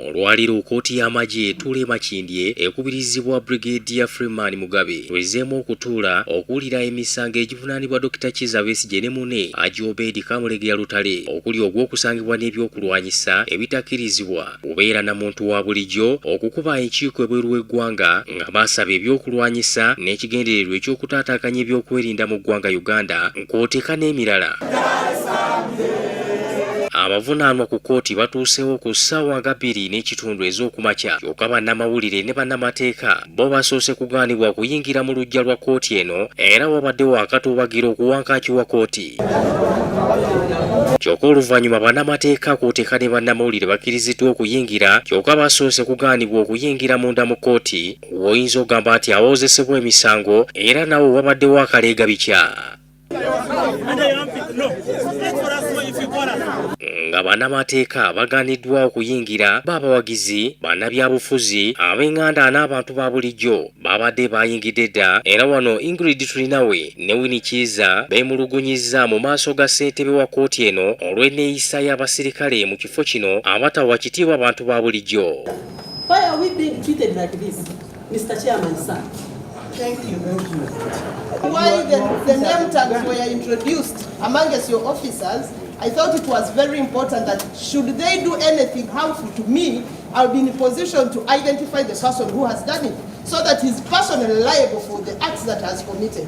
Olwaliro kkooti y'amagye Tule Makindye ekubirizibwa Brigadier Freeman Mugabe twezeemu okutuula okuwulira emisango egivunaanibwa Dr. Kizza Besigye ne munne Obeid Kamulegeya Lutale okuli ogw'okusangibwa n'ebyokulwanyisa ebitakkirizibwa kubeera na muntu wa bulijjo okukuba enkiiko ebweru w'eggwanga nga baasaba ebyokulwanyisa n'ekigendererwa eky'okutaataaganya ebyokwerinda mu ggwanga Uganda nk'oteeka n'emirala. Abavunaanwa ku kkooti batuusewo ku ssaawa nga 2:30 ez'okumakya kyokka bannamawulire ne bannamateeka bo basoose kugaanibwa okuyingira mu luggya lwa kkooti eno era wabaddewo akatoobagira okuwankakiwa kkooti. Kyokka oluvannyuma bannamateeka kw'oteeka ne bannamawulire bakkiriziddwa okuyingira kyokka basoose kugaanibwa okuyingira munda mu kkooti w'oyinza okugamba nti awoozesebwa emisango era nawo wabaddewo akaleega bikya. Nga bannamateeka bagaaniddwa okuyingira b'abawagizi bannabyabufuzi ab'enganda n'abantu ba bulijjo babadde bayingidde dda era wano Ingrid Tulinawe ne Winnie Kizza beemulugunyizza mu maaso ga ssentebe wa kkooti eno olw'enneeyisa y'abasirikale mu kifo kino abatawa kitiibwa abantu ba bulijjo. Why are we being treated like this, Mr. Chairman, sir? Thank you. Why the name tags were introduced amongst your officers, I thought it was very important that should they do anything harmful to me, I'll be in a position to identify the person who has done it, so that he's personally liable for the acts that has committed.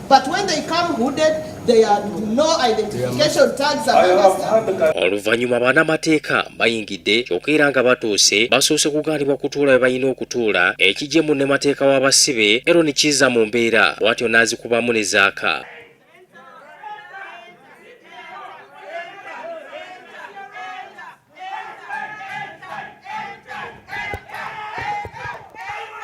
But when they come hooded, there are no identification tags amongst them. Oluvannyuma bannamateeka bayingidde kyokka era nga batuuse basoose kugaanibwa kutuula we balina okutuula ekijje munnemateeka w'abasibe Aaron Kizza mu mbeera bw'atyo n'azikubamu ne zaaka.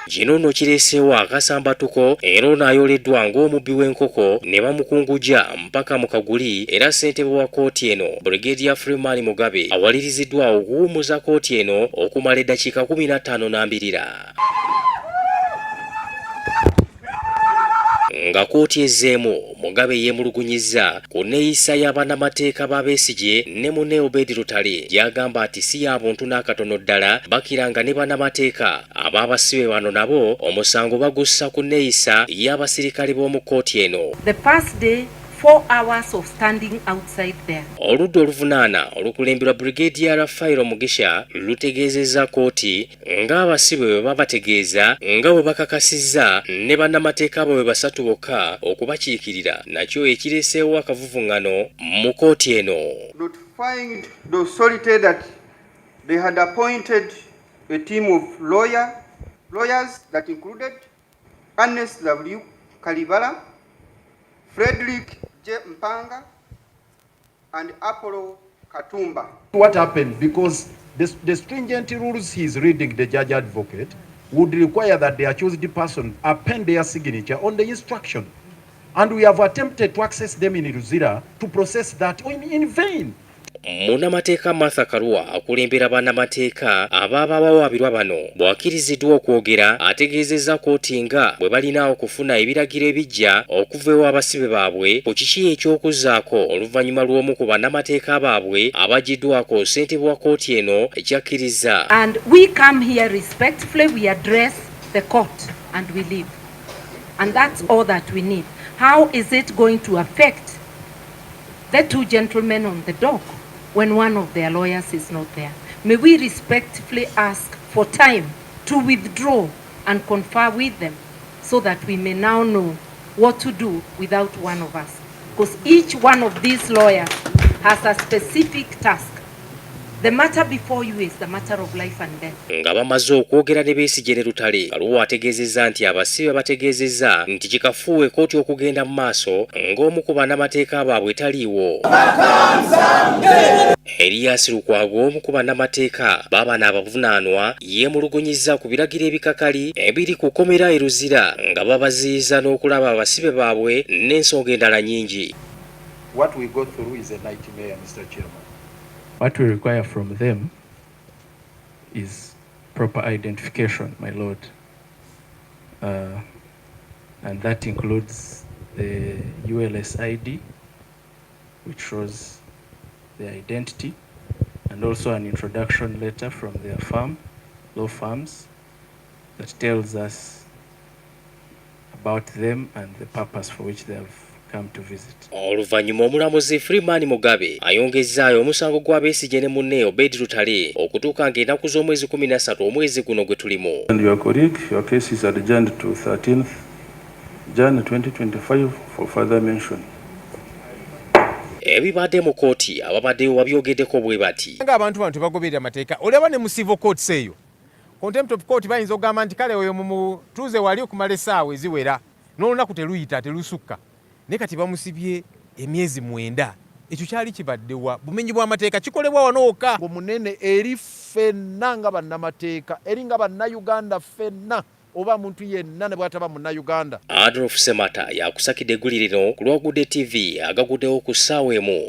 Kino nno kireeseewo akasambatuko era ono ayoleddwa ng'omubbi w'enkoko ne bamukunguja mpaka mu kaguli era ssentebe wa kkooti eno Brigadier Freeman Mugabe awaliriziddwa okuwummuza kkooti eno okumala eddakiika 15 n'ambirira. Nga kkooti ezzeemu Mugabe yeemulugunyizza ku nneeyisa y'abannamateeka ba Besigye ne munne Obeid Lutale gy'agamba nti si ya buntu n'akatono ddala bakiranga ne bannamateeka ab'abasibe bano nabo omusango bagussa ku nneeyisa y'abasirikale b'omu kkooti eno. The first day 4 hours of standing outside there. Oludda oluvunaana olukulemberwa Brigadier Rafael Mugisha lutegeezezza kkooti ng'abasibe bwe babategeeza nga bwe bakakasizza ne bannamateeka bwe basatu bokka okubakiikirira nakyo ekireeseewo akavuvuŋŋano mu kkooti eno. Notifying the authority that they had appointed a team of lawyers that included Ernest W. Kalibala, Frederick J. Mpanga, and Apollo Katumba. What happened? Because the stringent rules he's reading, the judge advocate, would require that the accused person append their signature on the instruction. And we have attempted to access them in Luzira to process that in vain. Munnamateeka Martha Karua akulembera bannamateeka abaabawawaabirwa bano bw'akkiriziddwa okwogera ategeezezza kkooti nga bwe balina okufuna ebiragiro ebijja okuva ew'abasibe baabwe ku kiki eky'okuzzaako oluvannyuma lw'omu ku bannamateeka baabwe abaggiddwako ssentebe wa kkooti eno ekyakkiriza. And we come here respectfully, we address the court and we leave. And that's all that we need. How is it going to affect the two gentlemen on the dock when one of their lawyers is not there? May we respectfully ask for time to withdraw and confer with them so that we may now know what to do without one of us. Because each one of these lawyers has a specific task. The matter before you is the matter of life and death. Nga bamaze okwogera ne Besigye ne Lutale, Karua ategeezezza nti abasibe bategeezezza nti kikafuuwe kkooti okugenda mu maaso ng'omu ku bannamateeka baabwe taliiwo. Erias Lukwago omu ku bannamateeka baabano abavunaanwa yeemulugunyizza ku biragiro ebikakali ebiri ku kkomera e Luzira nga babaziyiza n'okulaba abasibe baabwe n'ensonga endala nnyingi. What we go through is a nightmare, Mr. Chairman. What we require from them is proper identification, my lord. And that includes the ULS ID, which shows their identity, and also an introduction letter from their firm, law firms, that tells us about them and the purpose for which they have come to visit. Oluvannyuma omulamuzi Freeman Mugabe ayongezzaayo omusango gwa Besigye ne munne Obeid Lutale okutuuka ng'ennaku z'omwezi 13 omwezi guno gwe tulimu. And your colleague, your case is adjourned to 13th Jan 2025 for further mention. Ebibadde mu kooti ababaddeyo wabyogeddeko bwe bati. Abantu bagoberera amateeka olaba ne mu civil courts eyo contempt of court bayinza okugamba nti kale oyo mutuuze wali okumala essaawa eziwera n'olunaku teruyita telusukka naye kati bamusibye emyezi 9. Ekyo kyali kibaddewa bumenyi bw'amateeka kikolebwa wanooka omunene eri ffenna nga bannamateeka eri nga bannayuganda ffenna oba muntu yenna ne bw'ataba munnayuganda. Adolf Semata yakusakidde egguli lino ku Lwagudde TV agaguddewo ku ssaawa emu.